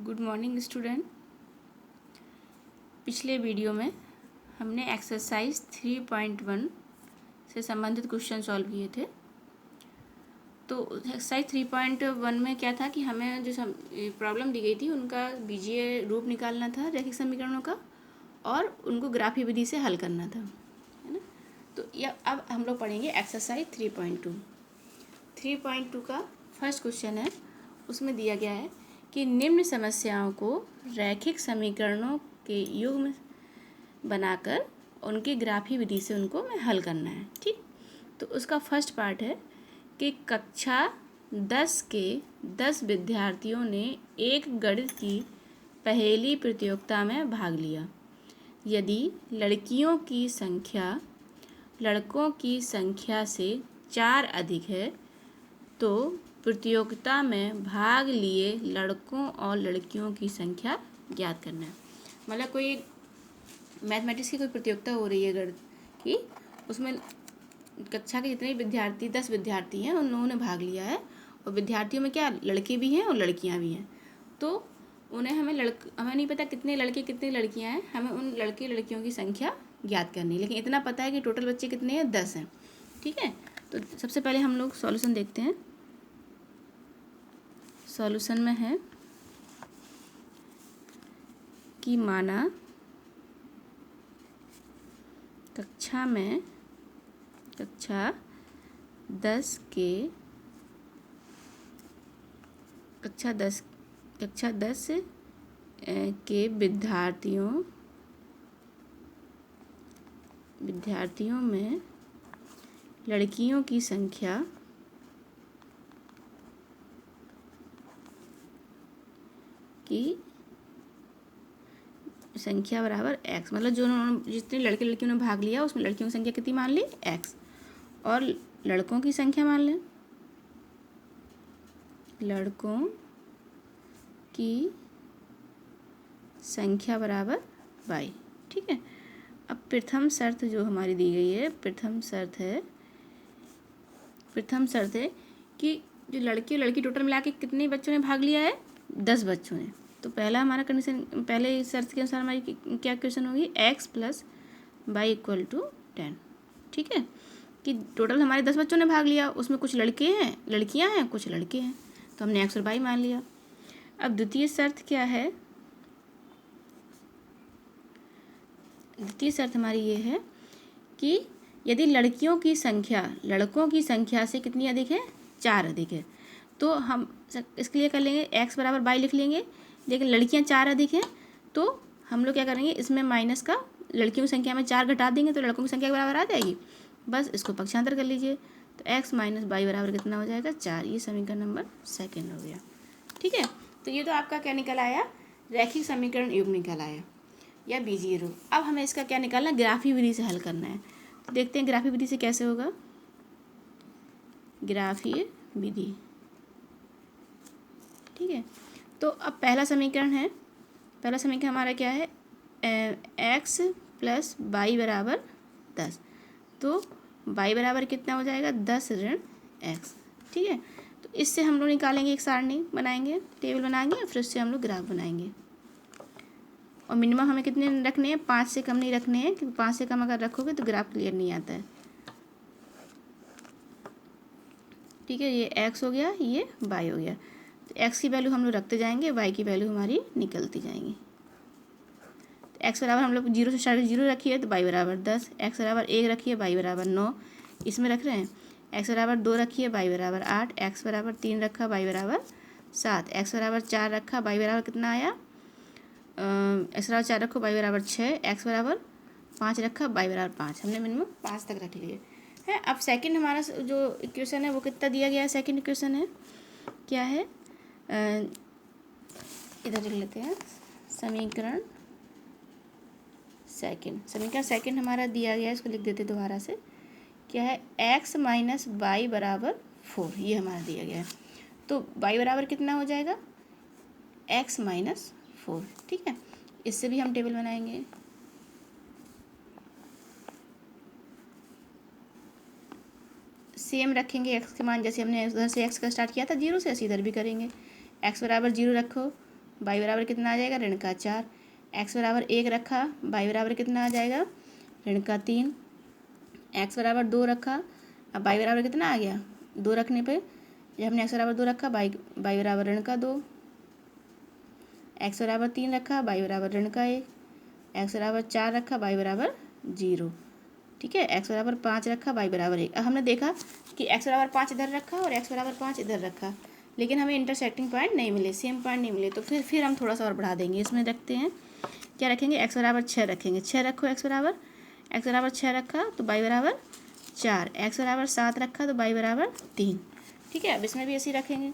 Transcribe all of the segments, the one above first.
Good morning student. पिछले video में हमने एक्सरसाइज 3.1 से संबंधित क्वेश्चन सॉल्व किए थे। तो एक्सरसाइज 3.1 में क्या था कि हमें जो प्रॉब्लम दी गई थी उनका बीजीय रूप निकालना था रैखिक समीकरणों का और उनको ग्राफी विधि से हल करना था, है ना। तो यह अब हम लोग पढ़ेंगे एक्सरसाइज 3.2। 3.2 का फर्स्ट क्वेश्चन है, उसमें दिया गया है कि निम्न समस्याओं को रैखिक समीकरणों के युग्म बनाकर उनकी ग्राफी विधि से उनको में हल करना है। ठीक, तो उसका फर्स्ट पार्ट है कि कक्षा 10 के 10 विद्यार्थियों ने एक गणित की पहेली प्रतियोगिता में भाग लिया। यदि लड़कियों की संख्या लड़कों की संख्या से 4 अधिक है तो प्रतियोगिता में भाग लिए लड़कों और लड़कियों की संख्या ज्ञात करना है। मतलब कोई मैथमेटिक्स की कोई प्रतियोगिता हो रही है गणित की, उसमें कक्षा के जितने विद्यार्थी 10 विद्यार्थी हैं उन लोगों ने भाग लिया है और विद्यार्थियों में क्या लड़के भी हैं और लड़कियां भी हैं। तो उन्हें हमें नहीं पता कितने लड़के कितनी लड़कियां हैं, हमें उन लड़के लड़कियों की संख्या ज्ञात करनी है। लेकिन इतना पता है कि टोटल बच्चे कितने हैं, 10 हैं। ठीक है, तो सबसे पहले हम लोग सॉल्यूशन देखते हैं। सॉल्यूशन में है कि माना कक्षा 10 के विद्यार्थियों में लड़कियों की संख्या बराबर x। मतलब जो जितने लड़के लड़कियों ने भाग लिया उसमें लड़कियों की संख्या कितनी मान ली, x, और लड़कों की संख्या मान लें, लड़कों की संख्या बराबर y। ठीक है, अब प्रथम शर्त जो हमारी दी गई है, प्रथम शर्त है कि जो लड़के और लड़की टोटल मिला के कितने बच्चों ने भाग लिया है, 10 बच्चों ने। तो पहला हमारा कंडीशन, पहले शर्त के अनुसार हमारी क्या क्वेश्चन होगी, x + y = 10। ठीक है, कि टोटल हमारे 10 बच्चों ने भाग लिया, उसमें कुछ लड़के हैं, लड़कियां हैं, कुछ लड़के हैं, तो हमने x और y मान लिया। अब द्वितीय शर्त क्या है, द्वितीय शर्त हमारी ये है कि यदि लड़कियों की संख्या लड़कों की संख्या से कितनी अधिक है, 4 अधिक है, तो हम इसके लिए कर लेंगे x = y लिख लेंगे। लेकिन लड़कियां 4 अधिक हैं तो हम लोग क्या करेंगे, इसमें माइनस का लड़कियों की संख्या में 4 घटा देंगे तो लड़कों की संख्या के बराबर आ जाएगी। बस इसको पक्षांतर कर लीजिए, तो x - y बराबर कितना हो जाएगा, 4। ये समीकरण नंबर 2 हो गया। ठीक है, तो ये तो आपका क्या निकल आया, रैखिक समीकरण युग्म निकल आया या बीजीय रूप। अब हमें इसका क्या निकालना है, ग्राफी विधि से हल करना है। तो देखते हैं ग्राफी विधि से कैसे होगा। ग्राफीय विधि, ठीक है। तो अब पहला समीकरण हमारा क्या है, x + y = 10। तो y बराबर कितना हो जाएगा, 10 - x। ठीक है, तो इससे हम लोग निकालेंगे, एक सारणी बनाएंगे, टेबल बनाएंगे, फिर उससे हम लोग ग्राफ बनाएंगे। और मिनिमम हमें कितने रखने हैं, 5 से कम नहीं रखने हैं, क्योंकि 5 से कम अगर रखोगे तो ग्राफ क्लियर नहीं आता है। ठीक है, ये x हो गया, ये y हो गया। तो x की वैल्यू हम लोग रखते जाएंगे, y की वैल्यू हमारी निकलती जाएंगी। तो x बराबर हम लोग 0 से स्टार्ट 0 रखिए तो y बराबर 10, x बराबर 1 रखिए y बराबर 9, इसमें रख रहे हैं। x बराबर 2 रखिए y बराबर 8, x बराबर 3 रखा y बराबर 7, x बराबर 4 रखा y बराबर कितना आया, x बराबर 4 रखो y बराबर 6, x बराबर 5 रखा y बराबर 5। हमने मिनिमम 5 तक रख लिए है। अब सेकंड हमारा जो इक्वेशन है वो कितना दिया गया है, सेकंड इक्वेशन है क्या है, इधर लिख लेते हैं, समीकरण सेकंड हमारा दिया गया है, इसको लिख देते दोबारा से। क्या है, x - y = 4, ये हमारा दिया गया है। तो y बराबर कितना हो जाएगा, x - 4। ठीक है, इससे भी हम टेबल बनाएंगे। सेम रखेंगे x के मान, जैसे हमने उधर से x का स्टार्ट किया था 0 से, ऐसे इधर भी करेंगे। x बराबर 0 रखो बाई बराबर कितना आ जाएगा, ऋण का 4। एक्स बराबर 1 रखा, बाई बराबर कितना आ जाएगा, ऋण का 3। एक्स बराबर 2 रखा, अब बाई बराबर कितना आ गया, 2 रखने पे जब हमने एक्स बराबर 2 रखा, बाई बराबर ऋण का 2। एक्स बराबर 3 रखा, बाई बराबर ऋण का 1। एक्स बराबर 4 रखा, बाई बराबर 0। ठीक है, एक्स बराबर 5 रखा, बाई बराबर 1। अब हमने देखा कि एक्स बराबर 5 इधर रखा और एक्स बराबर 5 इधर रखा, लेकिन हमें इंटरसेक्टिंग पॉइंट नहीं मिले, सेम पॉइंट नहीं मिले। तो फिर हम थोड़ा सा और बढ़ा देंगे। इसमें रखते हैं, क्या रखेंगे, एक्स बराबर 6 रखेंगे। 6 रखो, एक्स बराबर 6 रखा तो बाई बराबर 4। एक्स बराबर 7 रखा तो बाई बराबर 3। ठीक है, अब इसमें भी ऐसे ही रखेंगे।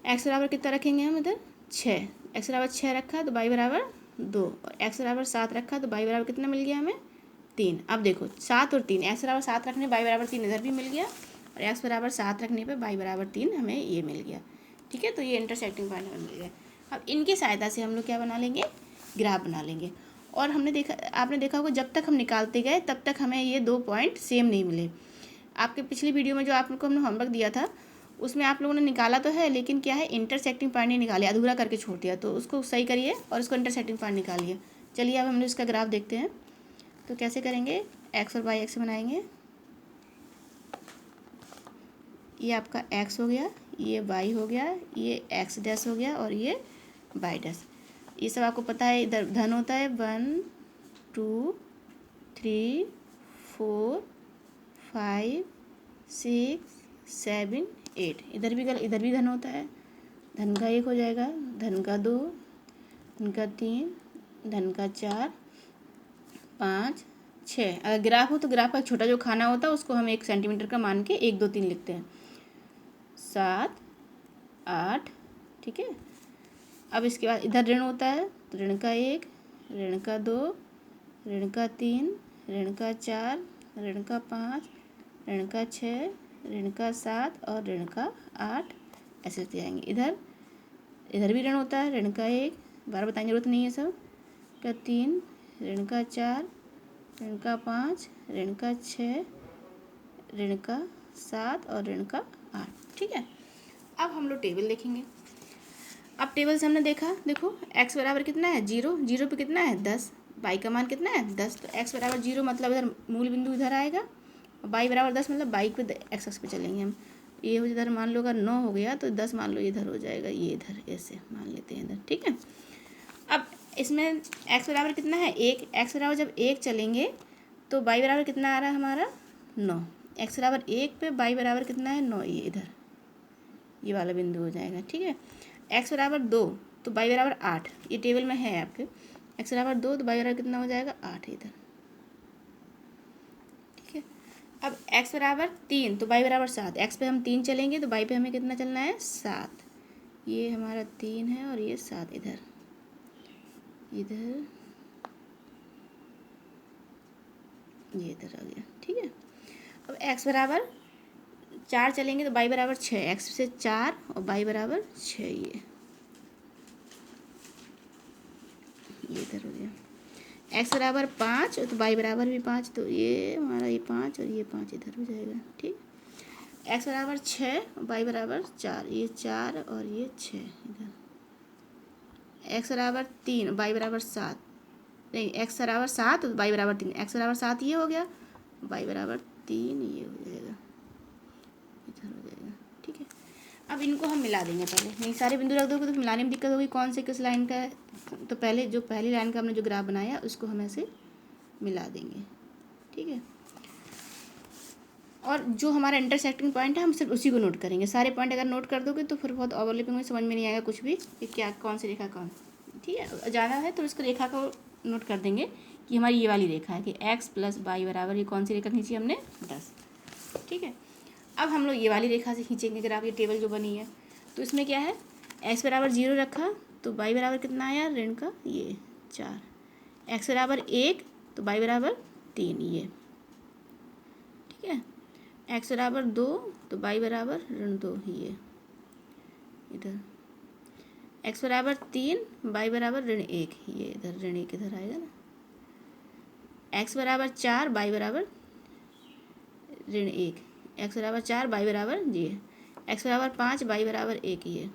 एक्स बराबर कितना रखेंगे हम इधर, 6। एक्स बराबर 6 रखा तो बाई बराबर 2, और एक्स बराबर 7 रखा तो बाई बराबर कितना मिल गया हमें, 3। अब देखो 7 और 3, एक्स बराबर 7 रखने बाई बराबर 3 इधर भी मिल गया, और एक्स बराबर 7 रखने पे बाई बराबर 3 हमें ये मिल गया। ठीक है, तो ये इंटरसेक्टिंग पॉइंट हमें मिल गया। अब इनकी सहायता से हम लोग क्या बना लेंगे, ग्राफ बना लेंगे। और आपने देखा होगा जब तक हम निकालते गए तब तक हमें ये 2 पॉइंट सेम नहीं मिले। आपके पिछली वीडियो में जो आप लोग को हमने होमवर्क दिया था उसमें आप लोगों ने निकाला तो है, लेकिन क्या है, इंटरसेक्टिंग पॉइंट नहीं निकाले, अधूरा करके छोड़ दिया। तो उसको सही करिए और उसको इंटरसेक्टिंग पॉइंट निकालिए। चलिए अब हम लोग इसका ग्राफ देखते हैं। तो कैसे करेंगे, एक्स और वाई एक्स बनाएंगे। ये आपका एक्स हो गया, ये वाई हो गया, ये एक्स डैश हो गया, और ये वाई डैश। ये सब आपको पता है, इधर धन होता है 1 2 3 4 5 6 7 8। इधर भी धन होता है, धन का 1 हो जाएगा, धन का 2, धन का 3, धन का 4 5 6। अगर ग्राफ हो तो ग्राफ का छोटा जो खाना होता है उसको हम 1 सेंटीमीटर का मान के 1 2 3 लिखते हैं। 7 8। ठीक है, अब इसके बाद इधर ऋण होता है तो ऋण का 1, ऋण का 2, ऋण का 3, ऋण का 4, ऋण का 5, ऋण का 6, ऋण का 7 और ऋण का 8, ऐसे होते जाएंगे। इधर भी ऋण होता है, ऋण का 1, बार बताने जरूरत नहीं है, सब का 3, ऋण का 4, ऋण का 5, ऋण का 6, ऋण का 7 और ऋण का 8। ठीक है, अब हम लोग टेबल देखेंगे। अब टेबल से हमने देखा, देखो एक्स बराबर कितना है, 0, 0 पे कितना है 10, बाई का मान कितना है 10। तो एक्स बराबर 0 मतलब इधर मूल बिंदु इधर आएगा, और बाई बराबर 10 मतलब बाई पे एक्स एक्स पे चलेंगे हम। ये हो इधर मान लो, अगर 9 हो गया तो 10 मान लो इधर हो जाएगा, ये इधर ऐसे मान लेते हैं इधर। ठीक है, अब इसमें एक्स बराबर कितना है 1। एक्स बराबर जब 1 चलेंगे तो बाई बराबर कितना आ रहा है हमारा 9। एक्स बराबर 1 पे बाई बराबर कितना है 9, ये इधर ये वाला बिंदु हो जाएगा। ठीक है, एक्स बराबर 2 तो बाई बराबर 8, ये टेबल में है आपके। एक्स बराबर 2 तो बाई बराबर कितना हो जाएगा 8 इधर। ठीक है, अब एक्स बराबर 3 तो बाई बराबर 7। एक्स पे हम 3 चलेंगे तो बाई पे हमें कितना चलना है 7। ये हमारा 3 है और ये 7 इधर इधर ये इधर आ गया। ठीक है, अब एक्स बराबर 4 चलेंगे तो बाई बराबर 6। एक्स से 4 और बाई बराबर 6, ये इधर हो गया। एक्स बराबर 5 तो बाई बराबर भी 5, तो ये हमारा ये 5 और ये 5 इधर हो जाएगा। ठीक, एक्स बराबर 6 और बाई बराबर 4, ये 4 और ये 6 इधर। एक्स बराबर 3 बाई बराबर 7, नहीं एक्स बराबर 7 तो बाई बराबर 3। एक्स बराबर 7 ये हो गया, बाई बराबर 3 ये हो जाएगा, इधर हो जाएगा। ठीक है, अब इनको हम मिला देंगे। पहले नहीं सारे बिंदु रख दोगे तो मिलाने में दिक्कत होगी, कौन से किस लाइन का है। तो पहले जो पहली लाइन का हमने जो ग्राफ बनाया उसको हम ऐसे मिला देंगे। ठीक है, और जो हमारा इंटरसेक्टिंग पॉइंट है हम सिर्फ उसी को नोट करेंगे। सारे पॉइंट अगर नोट कर दोगे तो फिर बहुत ओवरलैपिंग में समझ में नहीं आएगा कुछ भी कि क्या कौन सी रेखा कौन। ठीक है, ज़्यादा है तो इसको रेखा को नोट कर देंगे कि हमारी ये वाली रेखा है कि एक्स प्लस बाई बराबर, ये कौन सी रेखा खींची हमने 10। ठीक है, अब हम लोग ये वाली रेखा से खींचेंगे ग्राफ, ये टेबल जो बनी है। तो इसमें क्या है, एक्स बराबर 0 रखा तो बाई बराबर कितना आया ऋण का ये 4। एक्स बराबर 1 तो बाई बराबर 3, ये। ठीक है, एक्स बराबर 2 तो बाई बराबर ऋण 2, ये इधर। एक्स बराबर 3 बाई बराबर ऋण 1, ये इधर ऋण 1 इधर आएगा ना। एक्स बराबर 4 बाई बराबर ऋण 1, एक्स बराबर 4 बाई बराबर ये। एक्स बराबर 5 बाई बराबर 1, ये।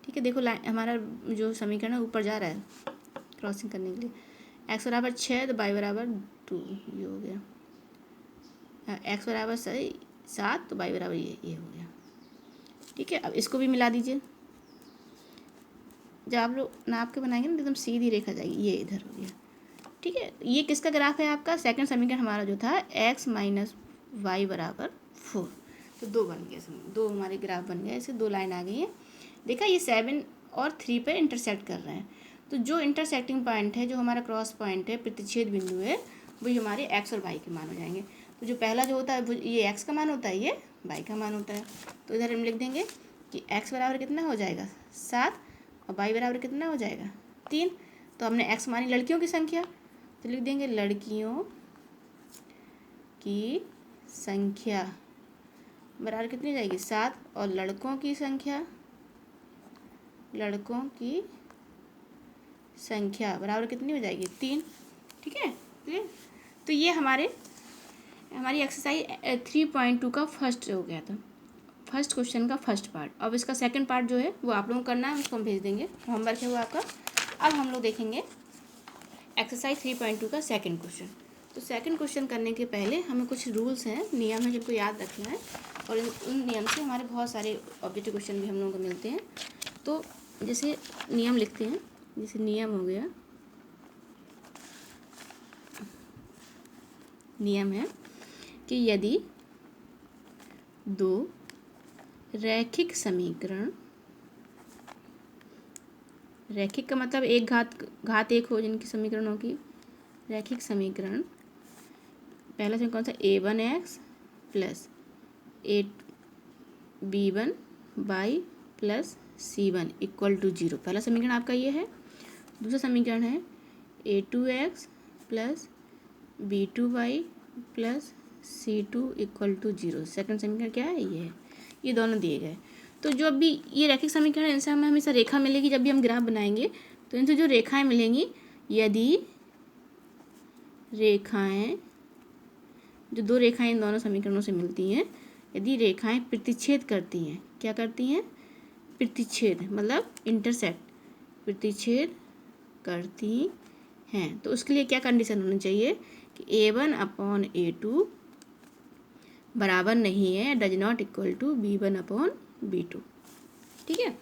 ठीक कि देखो लाइन हमारा जो समीकरण है ऊपर जा रहा है क्रॉसिंग करने के लिए। एक्स बराबर 6 तो वाई बराबर 2, ये हो गया। एक्स बराबर 7 तो वाई बराबर ये हो गया। ठीक है, अब इसको भी मिला दीजिए। जब आप लोग नाप के बनाएंगे ना एकदम सीधी रेखा जाएगी, ये इधर हो गया। ठीक है, ये किसका ग्राफ है आपका? सेकंड समीकरण हमारा जो था x माइनस वाई बराबर 4। तो 2 बन गया, दो हमारे ग्राफ बन गए, ऐसे 2 लाइन आ गई है। देखा, ये 7 और 3 पर इंटरसेक्ट कर रहे हैं। तो जो इंटरसेक्टिंग पॉइंट है, जो हमारा क्रॉस पॉइंट है, प्रतिच्छेद बिंदु है, वही हमारे x और y के मान हो जाएंगे। तो जो पहला जो होता है वो ये x का मान होता है, ये y का मान होता है। तो इधर हम लिख देंगे कि x बराबर कितना हो जाएगा 7 और y बराबर कितना हो जाएगा 3। तो हमने x मानी लड़कियों की संख्या, तो लिख देंगे लड़कियों की संख्या बराबर कितनी जाएगी 7 और लड़कों की संख्या बराबर कितनी हो जाएगी 3। ठीक है, क्लियर। तो ये हमारी एक्सरसाइज 3.2 का फर्स्ट हो गया था, फर्स्ट क्वेश्चन का फर्स्ट पार्ट। अब इसका सेकंड पार्ट जो है वो आप लोगों को करना है, उसको हम भेज देंगे, होमवर्क है वो आपका। अब हम लोग देखेंगे एक्सरसाइज 3.2 का सेकंड क्वेश्चन। तो सेकंड क्वेश्चन करने के पहले हमें कुछ रूल्स हैं, नियम हैं, जिनको याद रखना है। और उन नियम से हमारे बहुत सारे ऑब्जेक्टिव क्वेश्चन भी हम लोगों को मिलते हैं। तो जैसे नियम लिखते हैं, जैसे नियम हो गया, नियम है कि यदि दो रैखिक समीकरण, रैखिक का मतलब एक घात एक हो जिनकी समीकरणों की, रैखिक समीकरण, पहला समीकरण कौन सा, a1x plus 8b1 by plus c1 equal to 0, पहला समीकरण आपका ये है। दूसरा समीकरण है a2x plus b2y plus c2 equal to 0, second समीकरण क्या है, ये है। ये दोनों दिए गए। तो जो भी ये रैखिक समीकरण है, इनसे हमें हमेशा रेखा मिलेगी। जब भी हम ग्राफ बनाएंगे तो इनसे जो रेखाएं मिलेंगी, यदि रेखाएं, जो दो रेखाएं इन दोनों समीकरणों से मिलती हैं, यदि रेखाएं प्रतिच्छेद करती हैं, क्या करती हैं, प्रतिच्छेद मतलब इंटरसेक्ट, प्रतिच्छेद करती हैं, तो उसके लिए क्या कंडीशन होनी चाहिए कि a1/a2 बराबर नहीं है, does not equal to b1/b2। ठीक है,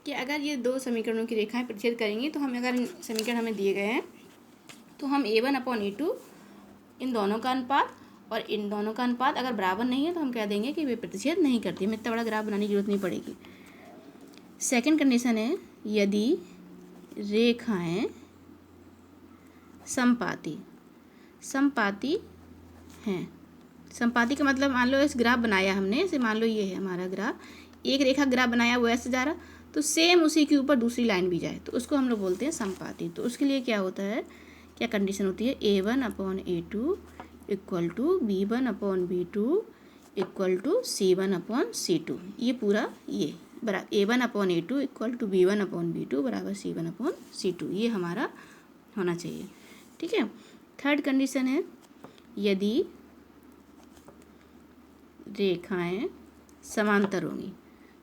कि अगर ये दो समीकरणों की रेखाएं प्रतिच्छेद करेंगी, तो हम अगर समीकरण हमें दिए गए हैं, तो हम a1/a2 इन दोनों का अनुपात और इन दोनों का अनुपात अगर बराबर नहीं है, तो हम कह देंगे कि वे प्रतिच्छेद नहीं करती। हमें इतना बड़ा ग्राफ बनाने की जरूरत नहीं पड़ेगी। सेकंड कंडीशन है, यदि रेखाएं समपाती हैं। समपाती का मतलब, मान लो इस ग्राफ बनाया हमने, इसे मान लो ये है हमारा ग्राफ, एक रेखा ग्राफ बनाया वो ऐसे जा रहा, तो सेम उसी के ऊपर दूसरी लाइन भी जाए, तो उसको हम लोग बोलते हैं समपाती। तो उसके लिए क्या होता है, क्या कंडीशन होती है, a1/a2 equal to b1/b2 equal to c1/c2। ये पूरा ये बराबर a1/a2 इक्वल टू b1/b2 बराबर c1/c2, ये हमारा होना चाहिए। ठीक है, थर्ड कंडीशन है, यदि रेखाएं समांतर होंगी।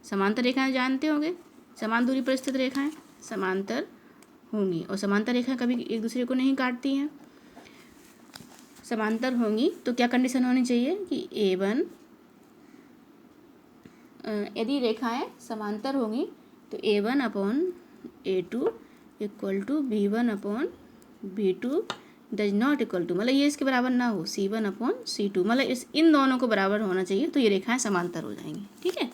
समांतर रेखाएं जानते होंगे, समान दूरी पर स्थित रेखाएं समांतर होंगी, और समांतर रेखाएं कभी एक दूसरे को नहीं काटती हैं। समांतर होंगी तो क्या कंडीशन होनी चाहिए कि a1, यदि रेखाएं समांतर होंगी तो a1/a2 equal to b1/b2 does not equal to, मतलब ये इसके बराबर ना हो, c1/c2, मतलब इन दोनों को बराबर होना चाहिए, तो ये रेखाएं समांतर हो जाएंगी। ठीक है,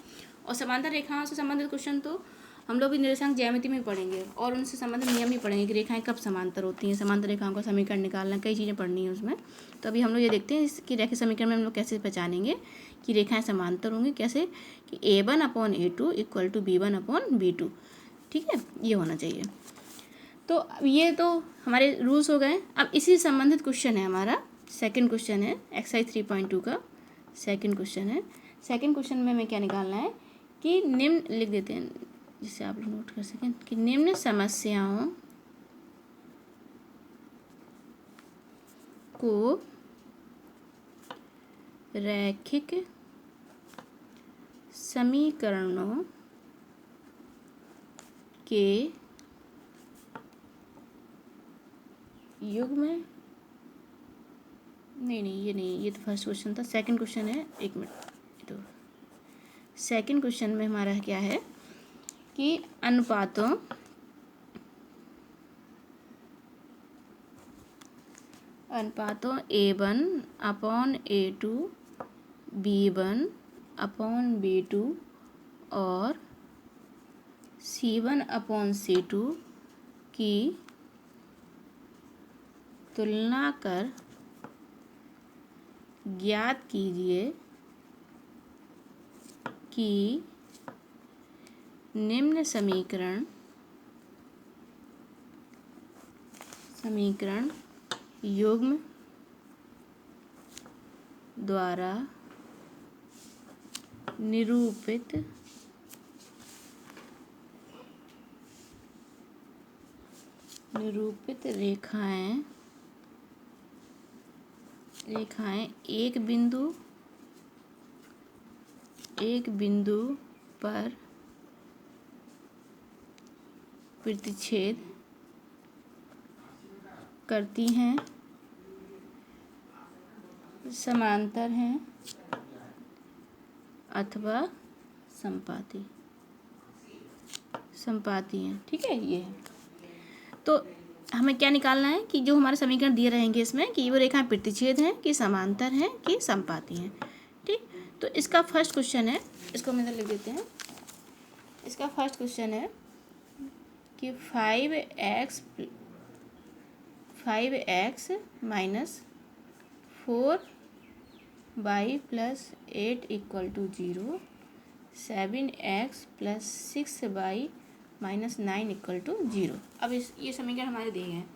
और समांतर रेखाओं से संबंधित क्वेश्चन तो हम लोग भी निर्देशांक ज्यामिति में पढ़ेंगे, और उनसे संबंधित नियम भी पढ़ेंगे कि रेखाएं कब समांतर होती हैं, समांतर रेखाओं का समीकरण निकालना, कई चीज़ें पढ़नी है उसमें। तो अभी हम लोग ये देखते हैं कि रैखिक समीकरण में हम लोग कैसे पहचानेंगे कि रेखाएं समांतर होंगी, कैसे कि a1/a2 इक्वल टू b1/b2। ठीक है, ये होना चाहिए। तो ये तो हमारे रूल्स हो गए। अब इसी से संबंधित क्वेश्चन है हमारा, सेकंड क्वेश्चन है एक्सरसाइज 3.2 का सेकंड क्वेश्चन है। सेकंड क्वेश्चन में हमें क्या निकालना है कि निम्न, लिख देते हैं जिससे आप लोग नोट कर सकें, कि निम्न समस्याओं को रैखिक समीकरणों के युग्म में, नहीं ये नहीं, ये तो फर्स्ट क्वेश्चन था। सेकंड क्वेश्चन है, एक मिनट। तो सेकंड क्वेश्चन में हमारा क्या है कि अनुपातों A1 upon A2, B1 upon B2 और C1 अपॉन C2 की तुलना कर ज्ञात कीजिए कि निम्न समीकरण युग्म द्वारा निरूपित रेखाएं एक बिंदु पर प्रतिच्छेद करती हैं, समांतर हैं अथवा संपाती हैं। ठीक है, ये है। तो हमें क्या निकालना है कि जो हमारे समीकरण दिए रहेंगे इसमें कि वो रेखाएं प्रतिच्छेद हैं कि समांतर हैं कि संपाती हैं। ठीक, तो इसका फर्स्ट क्वेश्चन है, इसको हम इधर लिख देते हैं। इसका फर्स्ट क्वेश्चन है कि 5x minus 4y plus 8 equal to 0, 7x plus 6y minus 9 equal to 0। अब ये समीकरण हमारे दिए हैं।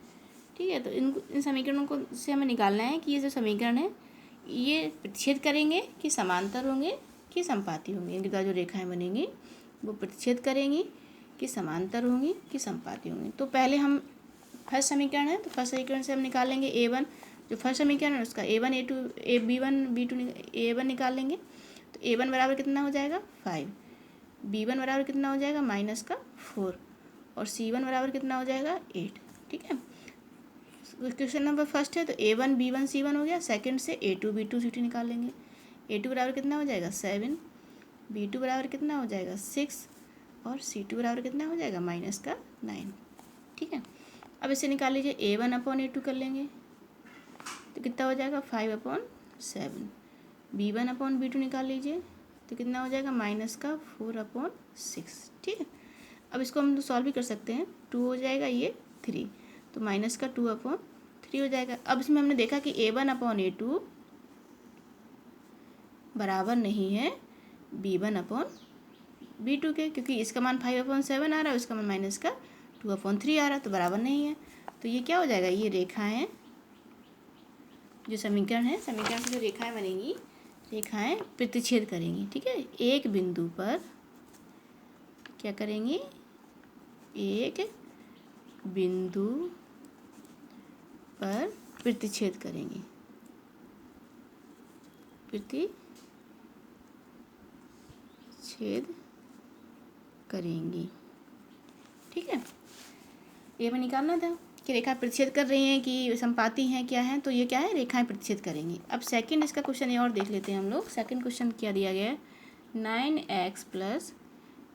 ठीक है, तो इन समीकरणों को से हमें निकालना है कि ये जो समीकरण है ये प्रतिच्छेद करेंगे कि समांतर होंगे कि संपाती होंगे। इनके द्वारा जो रेखाएं बनेंगी वो प्रतिच्छेद करेंगी कि समांतर होंगी कि संपाती होंगी। तो पहले हम फर्स्ट समीकरण है, तो फर्स्ट समीकरण से हम निकालेंगे A1, जो फर्स्ट समीकरण है उसका A1 A2 B1 B2 A1 निकाल लेंगे। तो A1 बराबर कितना हो जाएगा 5, B1 बराबर कितना हो जाएगा माइनस का 4 और C1 बराबर कितना हो जाएगा 8। ठीक है, क्वेश्चन नंबर फर्स्ट है तो A1 B1 C1 हो गया। सेकंड से A2 B2 C2 निकाल लेंगे। A2 बराबर कितना हो जाएगा 7, B2 बराबर कितना हो जाएगा 6 और C2 बराबर कितना हो जाएगा माइनस का 9। ठीक है, अब इसे निकाल लीजिए। A1 अपॉन A2 कर लेंगे तो कितना हो जाएगा 5/7। B1 अपॉन B2 निकाल लीजिए तो कितना हो जाएगा माइनस का 4/6। ठीक है, अब इसको हम सॉल्व भी कर सकते हैं। 2 हो जाएगा ये 3, तो माइनस का 2/3 हो जाएगा। अब इसमें हमने देखा कि A1 अपॉन A2 बराबर नहीं है B1 अपॉन B2 के, क्योंकि इसका मान 5/7 आ रहा है, उसका मान माइनस का 2/3 आ रहा है, तो बराबर नहीं है। तो ये क्या हो जाएगा, ये रेखाएं जो समीकरण है, समीकरण से जो रेखाएं बनेंगी, रेखाएं प्रतिच्छेद करेंगी। ठीक है, एक बिंदु पर क्या करेंगी, एक बिंदु पर प्रतिच्छेद करेंगी, प्रतिच्छेद करेंगी। ठीक है, ये हमें निकालना था कि रेखा प्रतिच्छेद कर रही हैं कि संपाती हैं, क्या है। तो ये क्या है, रेखाएं प्रतिच्छेद करेंगी। अब सेकंड इसका क्वेश्चन ये और देख लेते हैं हम लोग। सेकंड क्वेश्चन क्या दिया गया है, 9x plus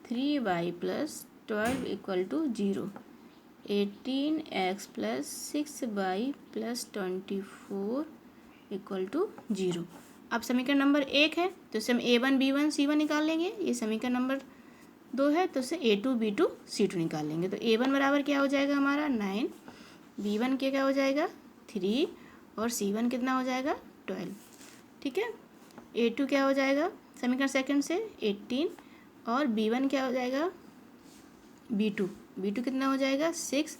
3y plus 12 equal to 0, 18x plus 6y plus 24 equal to 0। अब समीकरण नंबर 1 है तो इससे हम A1 B1 C1 निकाल लेंगे। ये समीकरण नंबर 2 है तो इससे A2 B2 C2 निकाल लेंगे। तो A1 बराबर क्या हो जाएगा हमारा 9, B1 क्या हो जाएगा 3 और C1 कितना हो जाएगा 12। ठीक है, A2 क्या हो जाएगा समीकरण सेकंड से 18 और B1 क्या हो जाएगा B2 कितना हो जाएगा 6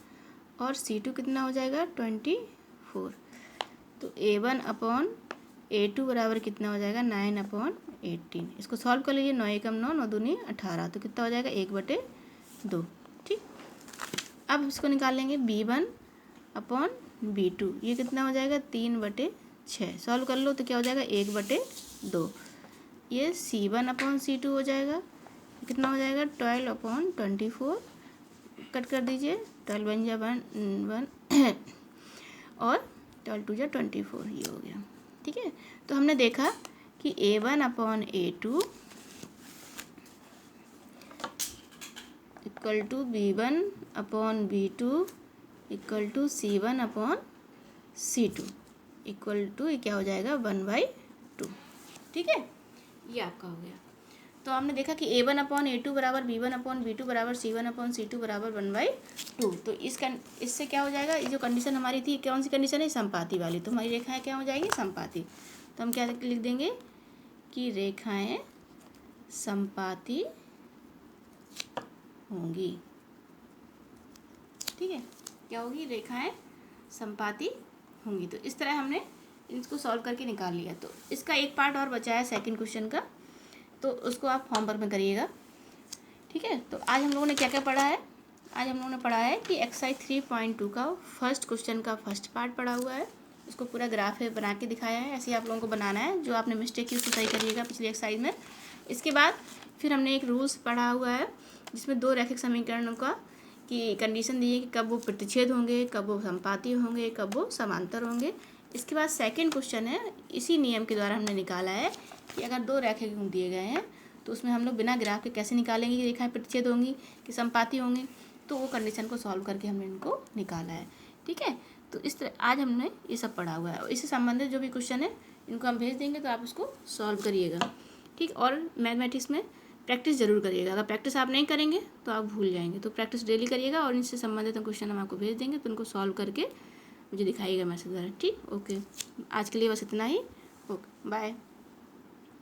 और C2 कितना हो जाएगा 24। तो A1 अपॉन A2 बराबर कितना हो जाएगा 9/18। इसको सॉल्व कर लीजिए। 9 एकम 9, 9 दूनी 18, तो कितना हो जाएगा 1/2। ठीक, अब इसको निकाल लेंगे B1 अपॉन B2, ये कितना हो जाएगा 3/6। सॉल्व कर लो तो क्या हो जाएगा 1/2। ये C1 अपॉन C2 हो जाएगा, कितना हो जाएगा 12/24 कट कर दीजिए, 12 वन जा 1 और 12 टू जा 24, ये हो गया। ठीक है, तो हमने देखा कि A1/A2 equal to B1/B2 equal to C1/C2 equal to, ये क्या हो जाएगा, 1/2। ठीक है, ये आपका हो गया। तो हमने देखा कि A1/A2 बराबर B1/B2 बराबर C1/C2 बराबर 1/2। तो इससे क्या हो जाएगा, ये जो कंडीशन हमारी थी, कौन सी कंडीशन है, समपाती वाली। तो हमारी रेखाएं क्या हो जाएगी, समपाती। तो हम क्या लिख देंगे कि रेखाएं समपाती होंगी। ठीक है, क्या होगी, रेखाएं समपाती होंगी। तो इस तरह हमने इसको सॉल्व करके निकाल लिया। तो इसका एक पार्ट और बचा है सेकंड क्वेश्चन का, तो उसको आप फॉर्म वर्क में करिएगा। ठीक है, तो आज हम लोगों ने क्या क्या पढ़ा है, आज हम लोगों ने पढ़ा है कि एक्सरसाइज 3.2 का फर्स्ट क्वेश्चन का फर्स्ट पार्ट पढ़ा हुआ है। उसको पूरा ग्राफ है बना के दिखाया है, ऐसे ही आप लोगों को बनाना है। जो आपने मिस्टेक की उसको सही करिएगा पिछली एक्सरसाइज में। इसके बाद फिर हमने एक रूल्स पढ़ा हुआ है जिसमें दो रैखिक समीकरणों का की कंडीशन दी है कि कब वो प्रतिच्छेद होंगे, कब वो समपाती होंगे, कब वो समांतर होंगे। इसके बाद सेकंड क्वेश्चन है, इसी नियम के द्वारा हमने निकाला है कि अगर दो रैखिक गुण दिए गए हैं तो उसमें हम लोग बिना ग्राफ के कैसे निकालेंगे कि रेखाएं प्रतिच्छेद होंगी कि समपाती होंगी। तो वो कंडीशन को सॉल्व करके हमने इनको निकाला है। ठीक है, तो इस तरह आज हमने ये सब पढ़ा हुआ है। और इससे संबंधित जो भी क्वेश्चन है इनको हम भेज देंगे, तो आप उसको सॉल्व करिएगा। ठीक, और मैथमेटिक्स में प्रैक्टिस जरूर करिएगा। अगर प्रैक्टिस आप नहीं करेंगे तो आप भूल जाएंगे। तो प्रैक्टिस डेली करिएगा और इनसे संबंधित क्वेश्चन हम आपको भेज देंगे, तो उनको सॉल्व करके मुझे दिखाइएगा मैसेज द्वारा। ठीक, ओके, आज के लिए बस इतना ही। Okay, bye.